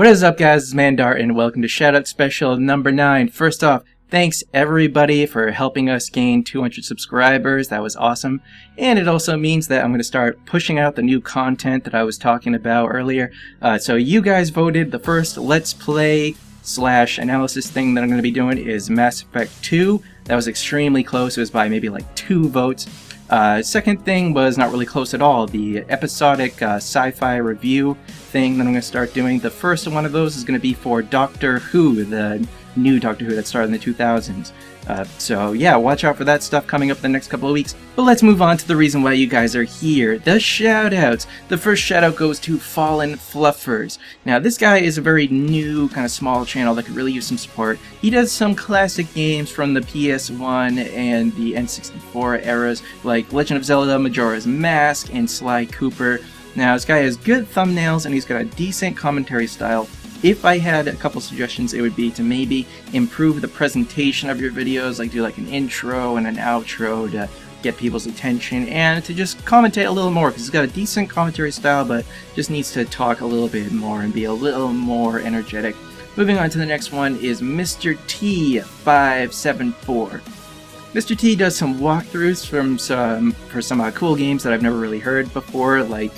What is up, guys? It's Mandar, and welcome to Shoutout Special number 9. First off, thanks everybody for helping us gain 200 subscribers. That was awesome. And it also means that I'm going to start pushing out the new content that I was talking about earlier. So you guys voted. The first Let's Play / analysis thing that I'm going to be doing is Mass Effect 2. That was extremely close. It was by maybe like 2 votes. Second thing was not really close at all. The episodic sci-fi review thing that I'm going to start doing. The first one of those is going to be for Doctor Who, the new Doctor Who that started in the 2000s. So yeah, watch out for that stuff coming up in the next couple of weeks. But let's move on to the reason why you guys are here, the shoutouts. The first shoutout goes to Fallen Fluffers. Now this guy is a very new, kind of small channel that could really use some support. He does some classic games from the PS1 and the N64 eras, like Legend of Zelda, Majora's Mask, and Sly Cooper. Now this guy has good thumbnails and he's got a decent commentary style. If I had a couple suggestions, it would be to maybe improve the presentation of your videos, like do like an intro and an outro to get people's attention, and to just commentate a little more, because he's got a decent commentary style, but just needs to talk a little bit more and be a little more energetic. Moving on to the next one is Mr. T574. Mr. T does some walkthroughs for some cool games that I've never really heard before, like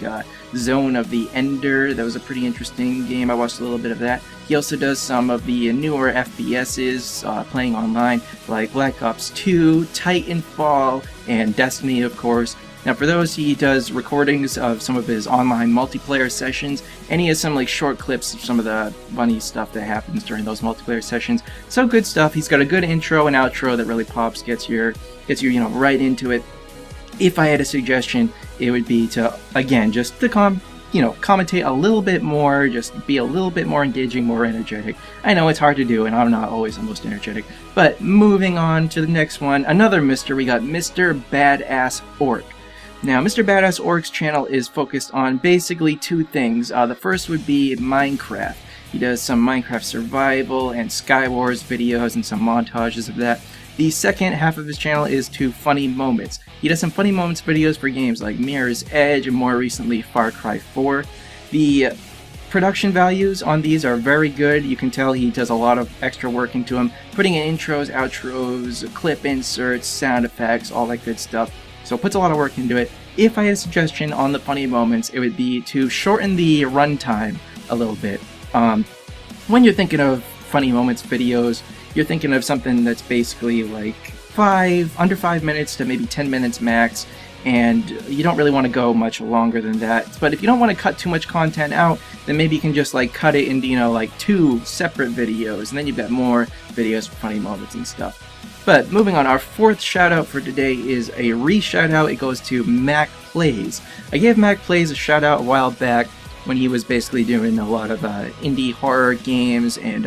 Zone of the Ender. That was a pretty interesting game. I watched a little bit of that. He also does some of the newer FPSs playing online, like Black Ops 2, Titanfall, and Destiny, of course. Now for those, he does recordings of some of his online multiplayer sessions, and he has some like short clips of some of the funny stuff that happens during those multiplayer sessions. So good stuff. He's got a good intro and outro that really pops, gets you right into it. If I had a suggestion, it would be to, again, just to commentate a little bit more, just be a little bit more engaging, more energetic. I know it's hard to do, and I'm not always the most energetic. But moving on to the next one, another Mr. We got Mr. Badass Orc. Now, Mr. Badass Orc's channel is focused on basically 2 things. The first would be Minecraft. He does some Minecraft survival and Skywars videos and some montages of that. The second half of his channel is to Funny Moments. He does some Funny Moments videos for games like Mirror's Edge and more recently Far Cry 4. The production values on these are very good. You can tell he does a lot of extra work into them, putting in intros, outros, clip inserts, sound effects, all that good stuff. So puts a lot of work into it. If I had a suggestion on the Funny Moments, it would be to shorten the runtime a little bit. When you're thinking of Funny Moments videos, you're thinking of something that's basically like under 5 minutes to maybe 10 minutes max, and you don't really want to go much longer than that. But if you don't want to cut too much content out, then maybe you can just like cut it into, like 2 separate videos, and then you've got more videos for Funny Moments and stuff. But moving on, our fourth shout out for today is a re-shout out. It goes to Mac Plays. I gave Mac Plays a shout out a while back when he was basically doing a lot of indie horror games and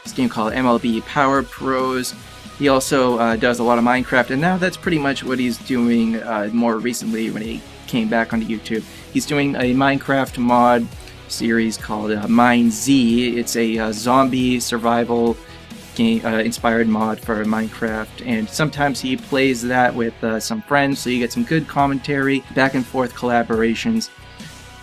this game called MLB Power Pros. He also does a lot of Minecraft, and now that's pretty much what he's doing more recently when he came back onto YouTube. He's doing a Minecraft mod series called Mine Z. It's a zombie survival game inspired mod for Minecraft, and sometimes he plays that with some friends, so you get some good commentary, back and forth collaborations.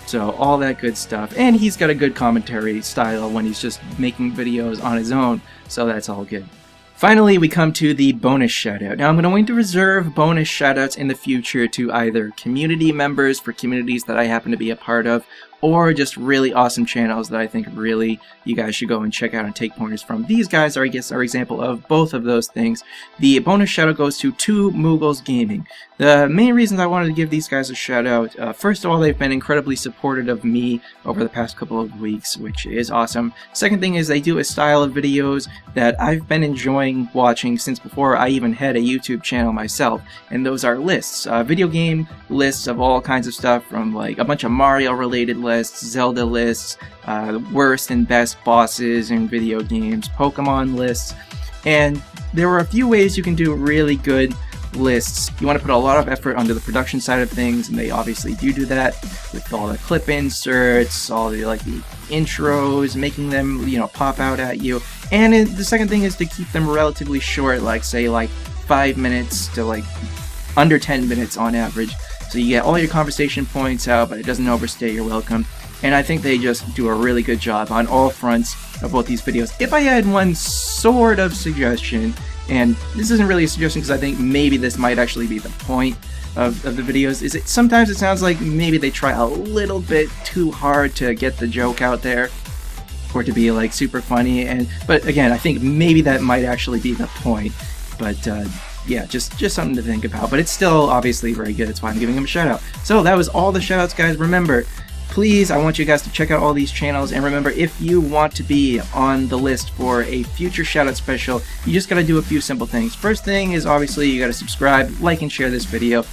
So all that good stuff, and he's got a good commentary style when he's just making videos on his own, so that's all good. Finally, we come to the bonus shoutout. Now, I'm going to reserve bonus shoutouts in the future to either community members for communities that I happen to be a part of, or just really awesome channels that I think really you guys should go and check out and take pointers from. These guys are, I guess, are example of both of those things. The bonus shoutout goes to 2 Moogles Gaming. The main reasons I wanted to give these guys a shout out, first of all, they've been incredibly supportive of me over the past couple of weeks, which is awesome. Second thing is they do a style of videos that I've been enjoying watching since before I even had a YouTube channel myself, and those are lists, video game lists of all kinds of stuff, from like a bunch of Mario related lists, Zelda lists, worst and best bosses in video games, Pokemon lists, and there are a few ways you can do really good lists. You want to put a lot of effort onto the production side of things, and they obviously do that with all the clip inserts, all the the intros, making them pop out at you. And the second thing is to keep them relatively short, like say 5 minutes to under 10 minutes on average, so you get all your conversation points out, but it doesn't overstay your welcome. and I think they just do a really good job on all fronts of both these videos. If I had one sort of suggestion, and this isn't really a suggestion because I think maybe this might actually be the point of the videos, is it sometimes it sounds like maybe they try a little bit too hard to get the joke out there or to be like super funny, but again, I think maybe that might actually be the point. But yeah, just something to think about, but it's still obviously very good. That's why I'm giving them a shout out. So that was all the shout outs, guys. Remember, please, I want you guys to check out all these channels, and remember, if you want to be on the list for a future Shoutout Special, you just gotta do a few simple things. First thing is obviously you gotta subscribe, like, and share this video.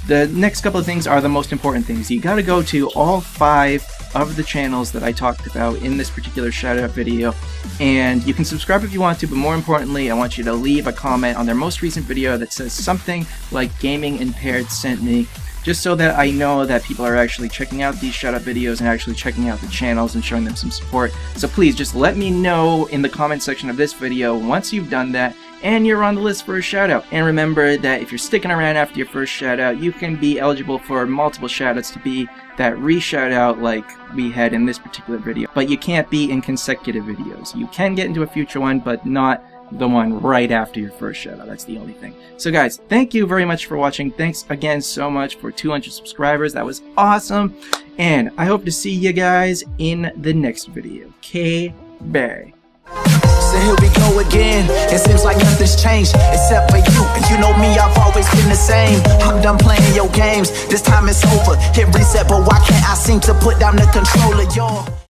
The next couple of things are the most important things. You gotta go to all 5 of the channels that I talked about in this particular shoutout video, and you can subscribe if you want to, but more importantly, I want you to leave a comment on their most recent video that says something like Gaming Impaired Sent Me, just so that I know that people are actually checking out these shoutout videos and actually checking out the channels and showing them some support. So please just let me know in the comment section of this video once you've done that and you're on the list for a shoutout. And remember that if you're sticking around after your first shoutout, you can be eligible for multiple shoutouts to be that re-shoutout like we had in this particular video. But you can't be in consecutive videos. You can get into a future one, but not the one right after your first shoutout. That's the only thing. So guys, thank you very much for watching. Thanks again so much for 200 subscribers. That was awesome. And I hope to see you guys in the next video. K-Bye. So here we go again. It seems like nothing's changed except for you. And you know me, I've always been the same. I'm done playing your games. This time it's over. Hit reset, but why can't I seem to put down the controller?